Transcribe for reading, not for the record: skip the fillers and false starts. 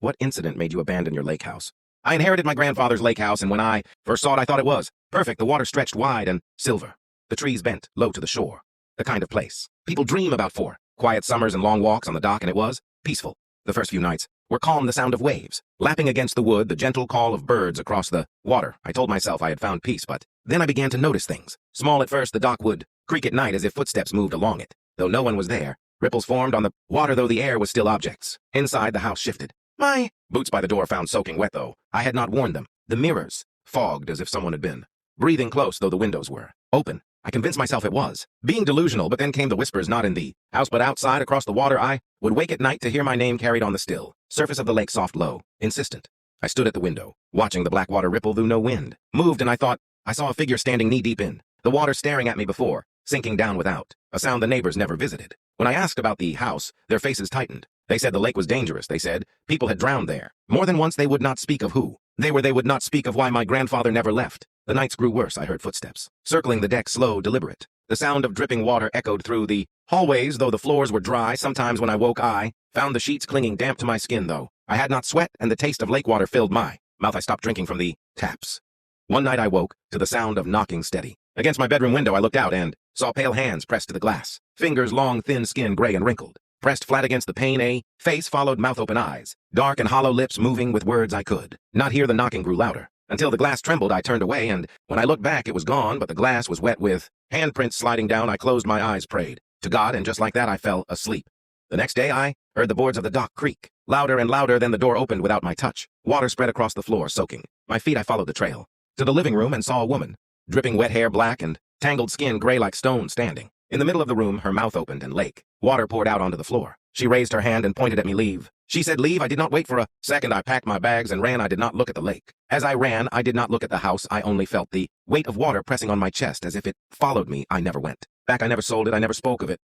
What incident made you abandon your lake house? I inherited my grandfather's lake house, and when I first saw it, I thought it was perfect. The water stretched wide and silver. The trees bent low to the shore. The kind of place people dream about for. Quiet summers and long walks on the dock, and it was peaceful. The first few nights were calm, the sound of waves lapping against the wood, the gentle call of birds across the water. I told myself I had found peace, but then I began to notice things. Small at first, the dock would creak at night as if footsteps moved along it. Though no one was there, ripples formed on the water, though the air was still objects. Inside, the house shifted. My boots by the door found soaking wet, though I had not worn them. The mirrors fogged as if someone had been breathing close, though the windows were open. I convinced myself it was being delusional, but then came the whispers, not in the house but outside across the water. I would wake at night to hear my name carried on the still surface of the lake, soft, low, insistent. I stood at the window, watching the black water ripple, though no wind moved, and I thought I saw a figure standing knee-deep in the water, staring at me before sinking down without a sound. The neighbors never visited. When I asked about the house, their faces tightened. They said the lake was dangerous. They said people had drowned there. More than once they would not speak of who they were. They would not speak of why my grandfather never left. The nights grew worse. I heard footsteps circling the deck, slow, deliberate. The sound of dripping water echoed through the hallways, though the floors were dry. Sometimes when I woke, I found the sheets clinging damp to my skin, though I had not sweat, and the taste of lake water filled my mouth. I stopped drinking from the taps. One night I woke to the sound of knocking steady against my bedroom window. I looked out and saw pale hands pressed to the glass. Fingers, long, thin, skin gray and wrinkled, pressed flat against the pane. A face followed, mouth open, eyes dark and hollow, lips moving with words I could not hear. The knocking grew louder until the glass trembled. I turned away, and when I looked back, it was gone, but the glass was wet with handprints sliding down. I closed my eyes, prayed to God, and just like that I fell asleep. The next day I heard the boards of the dock creak louder and louder. Then the door opened without my touch. Water spread across the floor, soaking my feet. I followed the trail to the living room and saw a woman, dripping wet hair, black and tangled skin gray like stone, standing in the middle of the room. Her mouth opened and lake water poured out onto the floor. She raised her hand and pointed at me. Leave, she said. Leave. I did not wait for a second. I packed my bags and ran. I did not look at the lake. As I ran, I did not look at the house. I only felt the weight of water pressing on my chest as if it followed me. I never went back. I never sold it. I never spoke of it.